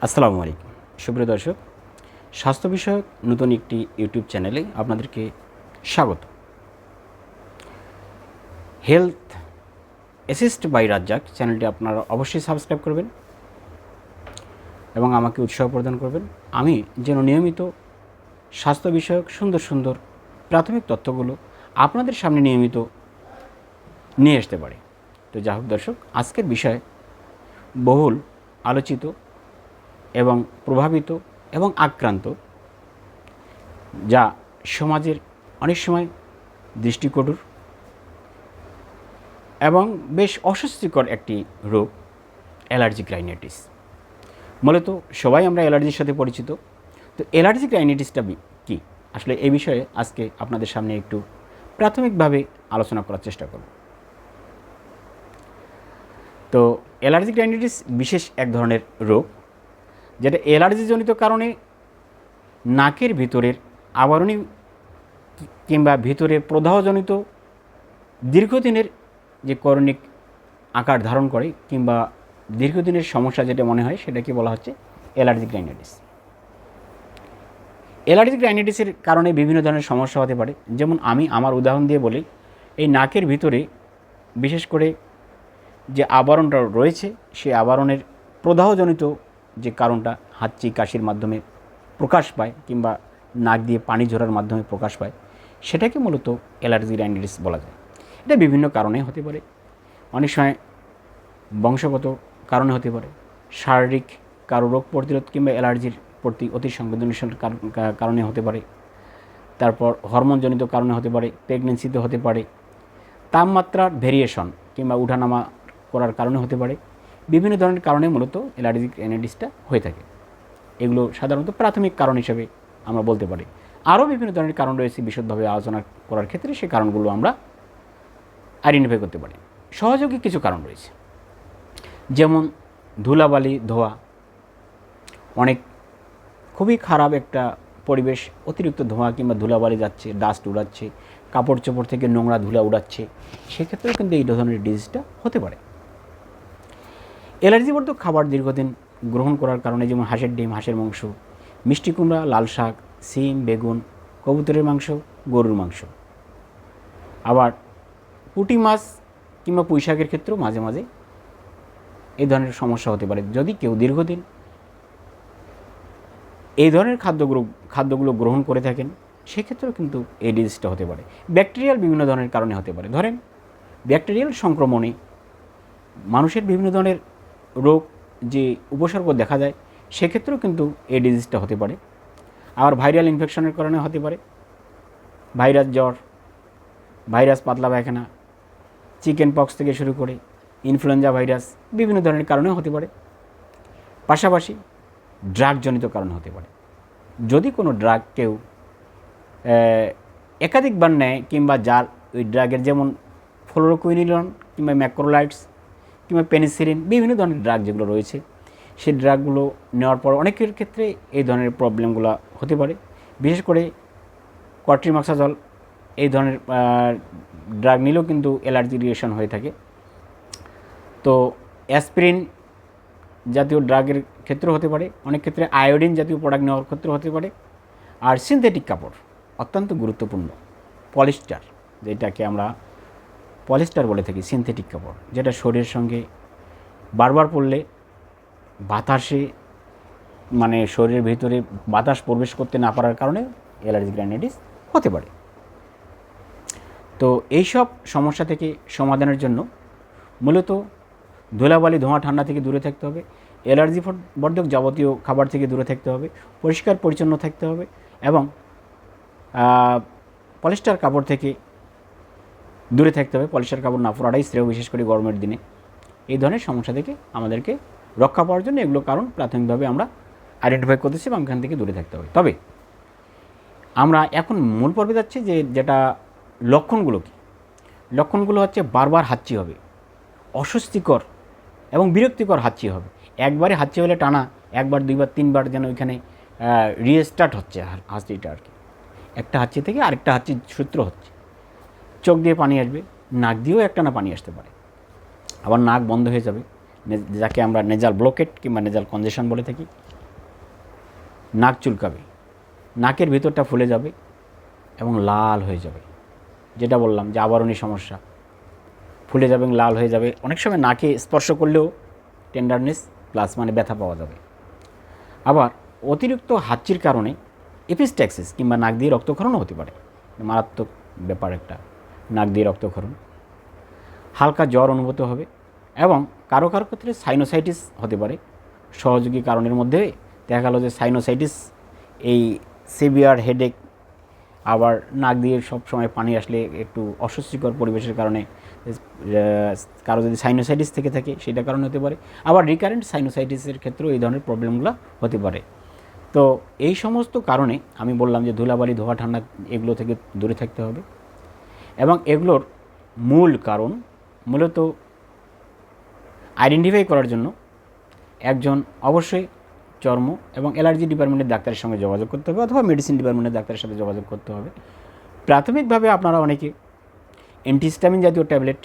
আসসালামু আলাইকুম সুপ্রিয় দর্শক, স্বাস্থ্য বিষয়ক নতুন একটি ইউটিউব চ্যানেলে আপনাদেরকে স্বাগত। হেলথ অ্যাসিস্ট বাই রাজ্জাক চ্যানেলটি আপনারা অবশ্যই সাবস্ক্রাইব করবেন এবং আমাকে উৎসাহ প্রদান করবেন। আমি যেন নিয়মিত স্বাস্থ্য বিষয়ক সুন্দর সুন্দর প্রাথমিক তথ্যগুলো আপনাদের সামনে নিয়মিত নিয়ে আসতে পারি। তো যাই হোক দর্শক, আজকের বিষয় বহুল আলোচিত এবং প্রভাবিত এবং আক্রান্ত, যা সমাজের অনেক সময় দৃষ্টিকটুর এবং বেশ অস্বস্তিকর একটি রোগ, অ্যালার্জিক রাইনাইটিস। মূলত সবাই আমরা অ্যালার্জির সাথে পরিচিত। তো অ্যালার্জিক রাইনাইটিসটা কী, আসলে এই বিষয়ে আজকে আপনাদের সামনে একটু প্রাথমিকভাবে আলোচনা করার চেষ্টা করব। তো অ্যালার্জিক রাইনাইটিস বিশেষ এক ধরনের রোগ, যেটা অ্যালার্জিজনিত কারণে নাকের ভিতরের আবরণী কিংবা ভিতরের প্রদাহজনিত দীর্ঘদিনের যে করণিক আকার ধারণ করে কিংবা দীর্ঘদিনের সমস্যা যেটা মনে হয়, সেটাকে বলা হচ্ছে অ্যালার্জিক রাইনাইটিস। অ্যালার্জিক রাইনাইটিসের কারণে বিভিন্ন ধরনের সমস্যা হতে পারে। যেমন আমি আমার উদাহরণ দিয়ে বলি, এই নাকের ভিতরে বিশেষ করে যে আবরণটা রয়েছে, সেই আবরণের প্রদাহজনিত যে কারণটা হাঁচি কাশির মাধ্যমে প্রকাশ পায় কিংবা নাক দিয়ে পানি ঝরার মাধ্যমে প্রকাশ পায়, সেটাকে মূলত অ্যালার্জিক রাইনাইটিস বলা যায়। এটা বিভিন্ন কারণে হতে পারে। অনেক সময় বংশগত কারণে হতে পারে, শারীরিক কারো রোগ প্রতিরোধ কিংবা অ্যালার্জির প্রতি অতি সংবেদনশীল কারণে হতে পারে, তারপর হরমোনজনিত কারণে হতে পারে, প্রেগনেন্সিতে হতে পারে, তাপমাত্রার ভেরিয়েশন কিংবা উঠানামা করার কারণে হতে পারে। বিভিন্ন ধরনের কারণে মূলত অ্যালার্জিক রাইনাইটিসটা হয়ে থাকে। এগুলো সাধারণত প্রাথমিক কারণ হিসেবে আমরা বলতে পারি। আরও বিভিন্ন ধরনের কারণ রয়েছে, বিশদভাবে আলোচনা করার ক্ষেত্রে সেই কারণগুলো আমরা আইডেন্টিফাই করতে পারি। সহযোগী কিছু কারণ রয়েছে, যেমন ধুলাবালি ধোয়া, অনেক খুবই খারাপ একটা পরিবেশ, অতিরিক্ত ধোঁয়া কিংবা ধুলাবালি যাচ্ছে, ডাস্ট উড়াচ্ছে, কাপড় চোপড় থেকে নোংরা ধুলা উড়াচ্ছে, সেক্ষেত্রেও কিন্তু এই ধরনের ডিজিজটা হতে পারে। অ্যালার্জিবর্ধক খাবার দীর্ঘদিন গ্রহণ করার কারণে, যেমন হাঁসের ডিম, হাঁসের মাংস, মিষ্টি কুমড়া, লাল শাক, সিম, বেগুন, কবুতরের মাংস, গরুর মাংস, আবার পুঁটি মাছ কিংবা পুঁই শাকের ক্ষেত্রেও মাঝে মাঝে এই ধরনের সমস্যা হতে পারে। যদি কেউ দীর্ঘদিন এই ধরনের খাদ্যগুলো গ্রহণ করে থাকেন, সেক্ষেত্রেও কিন্তু এই ডিজিজটা হতে পারে। ব্যাকটেরিয়াল বিভিন্ন ধরনের কারণে হতে পারে। ধরেন ব্যাকটেরিয়াল সংক্রমণে মানুষের বিভিন্ন ধরনের রোগ যে উপসর্গ দেখা যায়, সেক্ষেত্রেও কিন্তু এই ডিজিজটা হতে পারে। আবার ভাইরাল ইনফেকশনের কারণে হতে পারে, ভাইরাস জ্বর, ভাইরাস পাতলা পায়খানা, চিকেন পক্স থেকে শুরু করে ইনফ্লুয়েঞ্জা ভাইরাস, বিভিন্ন ধরনের কারণেও হতে পারে। পাশাপাশি ড্রাগজনিত কারণে হতে পারে। যদি কোনো ড্রাগ কেউ একাধিকবার নেয় কিংবা যার ওই ড্রাগের, যেমন ফ্লোরোকুইনিলন কিংবা ম্যাক্রোলাইডস কিংবা পেনিসিলিন, বিভিন্ন ধরনের ড্রাগ যেগুলো রয়েছে, সেই ড্রাগগুলো নেওয়ার পর অনেকের ক্ষেত্রে এই ধরনের প্রবলেমগুলো হতে পারে। বিশেষ করে কট্রিমক্সাজল এই ধরনের ড্রাগ নিলেও কিন্তু অ্যালার্জি রিয়েকশন হয়ে থাকে। তো অ্যাসপিরিন জাতীয় ড্রাগের ক্ষেত্রেও হতে পারে, অনেক ক্ষেত্রে আয়োডিন জাতীয় প্রোডাক্ট নেওয়ার ক্ষেত্রেও হতে পারে। আর সিনথেটিক কাপড় অত্যন্ত গুরুত্বপূর্ণ, পলিস্টার, যেটাকে আমরা পলিস্টার বলে থাকি, সিনথেটিক কাপড়, যেটা শরীরের সঙ্গে বারবার পরলে বাতাসে মানে শরীরের ভিতরে বাতাস প্রবেশ করতে না পারার কারণে অ্যালার্জিক রাইনাইটিস হতে পারে। তো এইসব সমস্যা থেকে সমাধানের জন্য মূলত ধুলাবালি ধোঁয়া ঠান্ডা থেকে দূরে থাকতে হবে, অ্যালার্জি বর্ধক যাবতীয় খাবার থেকে দূরে থাকতে হবে, পরিষ্কার পরিচ্ছন্ন থাকতে হবে এবং পলিস্টার কাপড় থেকে দূরে থাকতে হবে। পলিস্টার কাপড় না পরাটাই শ্রেয়, বিশেষ করে গরমের দিনে। এই ধরনের সমস্যা থেকে আমাদেরকে রক্ষা পাওয়ার জন্য এগুলো কারণ প্রাথমিকভাবে আমরা আইডেন্টিফাই করতেছি এবং এখান থেকে দূরে থাকতে হবে। তবে আমরা এখন মূল পর্বে যাচ্ছি, যেটা লক্ষণগুলো কী। লক্ষণগুলো হচ্ছে বারবার হাঁচি হবে, অস্বস্তিকর এবং বিরক্তিকর হাঁচি হবে। একবারে হাঁচি হলে টানা একবার, দুইবার, তিনবার যেন ওইখানে রিস্টার্ট হচ্ছে হাঁচিটা আর কি। একটা হাঁচি থেকে আরেকটা হাঁচির সূত্র হচ্ছে। চোখ দিয়ে পানি আসবে, নাক দিয়েও একটানা পানি আসতে পারে, আবার নাক বন্ধ হয়ে যাবে, যাকে আমরা নেজাল ব্লকেট কিংবা নেজাল কনজেশন বলে থাকি। নাক চুলকাবে, নাকের ভিতরটা ফুলে যাবে এবং লাল হয়ে যাবে, যেটা বললাম যে আবরণী সমস্যা, ফুলে যাবে এবং লাল হয়ে যাবে। অনেক সময় নাকে স্পর্শ করলেও টেন্ডারনেস প্লাস মানে ব্যথা পাওয়া যাবে। আবার অতিরিক্ত হাঁচির কারণে এপিস্ট্যাক্সিস কিংবা নাক দিয়ে রক্তক্ষরণও হতে পারে, মারাত্মক ব্যাপার একটা, নাক দিয়ে রক্তক্ষরণ। হালকা জ্বর অনুভূত হবে এবং কারো কারো ক্ষেত্রে সাইনোসাইটিস হতে পারে। সহযোগী কারণের মধ্যে দেখা গেল যে সাইনোসাইটিস, এই সিভিয়ার হেডেক, আবার নাক দিয়ে সব সময় পানি আসলে একটু অস্বস্তিকর পরিবেশের কারণে কারো যদি সাইনোসাইটিস থেকে থাকে সেটা কারণে হতে পারে। আবার রিকারেন্ট সাইনোসাইটিসের ক্ষেত্রেও এই ধরনের প্রবলেমগুলো হতে পারে। তো এই সমস্ত কারণে আমি বললাম যে ধুলাবালি, ধোয়া, ঠান্ডা এগুলো থেকে দূরে থাকতে হবে। এবং এগুলোর মূল কারণ মূলত আইডেন্টিফাই করার জন্য একজন অবশ্যই চর্ম এবং অ্যালার্জি ডিপার্টমেন্টের ডাক্তারের সঙ্গে যোগাযোগ করতে হবে, অথবা মেডিসিন ডিপার্টমেন্টের ডাক্তারের সাথে যোগাযোগ করতে হবে। প্রাথমিকভাবে আপনারা অনেকে অ্যান্টিহিস্টামিন জাতীয় ট্যাবলেট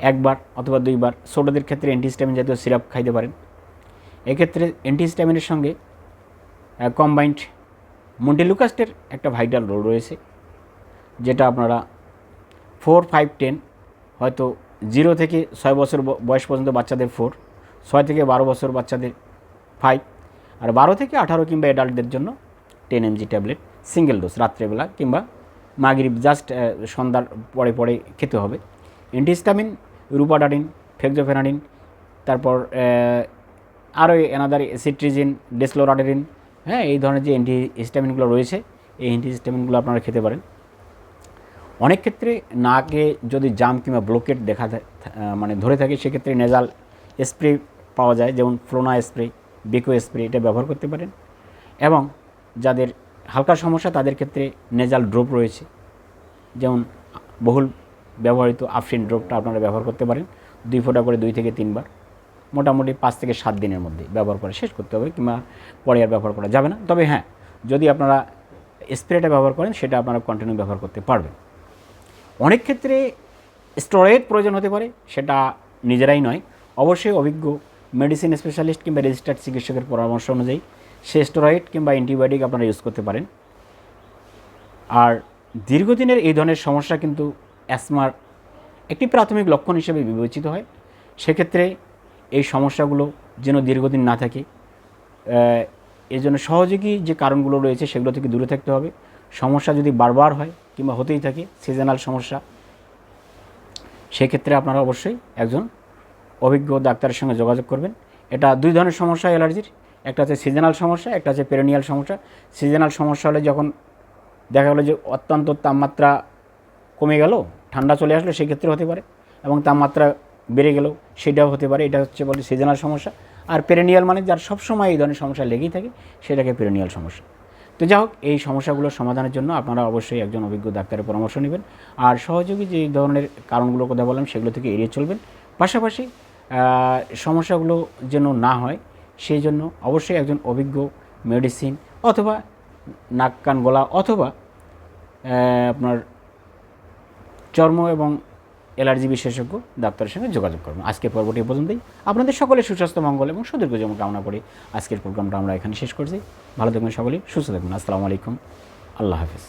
একবার অথবা দুইবার, ছোটোদের ক্ষেত্রে অ্যান্টিহিস্টামিন জাতীয় সিরাপ খাইতে পারেন। এক্ষেত্রে অ্যান্টিহিস্টামিনের সঙ্গে কম্বাইন্ড মন্টেলুকাস্টের একটা ভাইটাল রোল রয়েছে, যেটা আপনারা 4, 5, 10 হয়তো 0 থেকে 6 বছর বয়স পর্যন্ত বাচ্চাদের 4, 6 থেকে 12 বছর বাচ্চাদের 5, আর 12 থেকে 18 কিংবা অ্যাডাল্টদের জন্য 10 mg ট্যাবলেট সিঙ্গেল ডোজ রাত্রেবেলা কিংবা মাগরিব জাস্ট সন্ধ্যার পরে পরে খেতে হবে। অ্যান্টিহিস্টামিন রুপাডাডিন, ফেক্সোফেনাডিন, তারপর আরও অ্যানাদার সিট্রিজিন, ডেসলোরাডেরিন, হ্যাঁ, এই ধরনের যে অ্যান্টিহিস্টামিনগুলো রয়েছে এই অ্যান্টিহিস্টামিনগুলো আপনারা খেতে পারেন। অনেক ক্ষেত্রে নাকে যদি জাম কিংবা ব্লকেট দেখা মানে ধরে থাকে, সেক্ষেত্রে নেজাল স্প্রে পাওয়া যায়, যেমন ফ্লোনা স্প্রে, বেকো স্প্রে, এটা ব্যবহার করতে পারেন। এবং যাদের হালকা সমস্যা তাদের ক্ষেত্রে নেজাল ড্রপ রয়েছে, যেমন বহুল ব্যবহৃত আফরিন ড্রপটা আপনারা ব্যবহার করতে পারেন 2 ফোঁটা করে 2 থেকে 3 বার, মোটামুটি 5 থেকে 7 দিনের মধ্যে ব্যবহার করে শেষ করতে হবে, কিংবা পরে আর ব্যবহার করা যাবে না। তবে হ্যাঁ, যদি আপনারা স্প্রেটা ব্যবহার করেন সেটা আপনারা কন্টিনিউ ব্যবহার করতে পারবেন। অনেক ক্ষেত্রে স্টেরয়েড প্রয়োজন হতে পারে, সেটা নিজেরাই নয়, অবশ্যই অভিজ্ঞ মেডিসিন স্পেশালিস্ট কিংবা রেজিস্টার্ড চিকিৎসকের পরামর্শ অনুযায়ী সে স্টেরয়েড কিংবা অ্যান্টিবায়োটিক আপনারা ইউজ করতে পারেন। আর দীর্ঘদিনের এই ধরনের সমস্যা কিন্তু অ্যাসমার একটি প্রাথমিক লক্ষণ হিসেবে বিবেচিত হয়। সেক্ষেত্রে এই সমস্যাগুলো যেন দীর্ঘদিন না থাকে, এর জন্য সহযোগী যে কারণগুলো রয়েছে সেগুলো থেকে দূরে থাকতে হবে। সমস্যা যদি বারবার হয় কিংবা হতেই থাকে, সিজনাল সমস্যা, সেক্ষেত্রে আপনারা অবশ্যই একজন অভিজ্ঞ ডাক্তারের সঙ্গে যোগাযোগ করবেন। এটা 2 ধরনের সমস্যা অ্যালার্জির, একটা হচ্ছে সিজনাল সমস্যা, একটা হচ্ছে পেরেনিয়াল সমস্যা। সিজনাল সমস্যা হলে যখন দেখা গেলো যে অত্যন্ত তাপমাত্রা কমে গেল, ঠান্ডা চলে আসলো, সেক্ষেত্রে হতে পারে, এবং তাপমাত্রা বেড়ে গেল সেটাও হতে পারে, এটা হচ্ছে বলে সিজনাল সমস্যা। আর পেরেনিয়াল মানে যার সবসময় এই ধরনের সমস্যা লেগেই থাকে সেটাকে পেরেনিয়াল সমস্যা। তো যাই হোক, এই সমস্যাগুলোর সমাধানের জন্য আপনারা অবশ্যই একজন অভিজ্ঞ ডাক্তারের পরামর্শ নেবেন, আর সহযোগী যে ধরনের কারণগুলোর কথা বললাম সেগুলো থেকে এড়িয়ে চলবেন। পাশাপাশি সমস্যাগুলো যেন না হয় সেই জন্য অবশ্যই একজন অভিজ্ঞ মেডিসিন অথবা নাক কান গলা অথবা আপনার চর্ম এবং অ্যালার্জি বিশেষজ্ঞ ডাক্তারের সঙ্গে যোগাযোগ করবেন। আজকের পর্বটি এ পর্যন্তই। আপনাদের সকলের সুস্বাস্থ্য, মঙ্গল এবং সুদীর্ঘ জীবন কামনা করে আজকের প্রোগ্রামটা আমরা এখানে শেষ করছি। ভালো থাকবেন সকলেই, সুস্থ থাকবেন। আসসালামু আলাইকুম, আল্লাহ হাফেজ।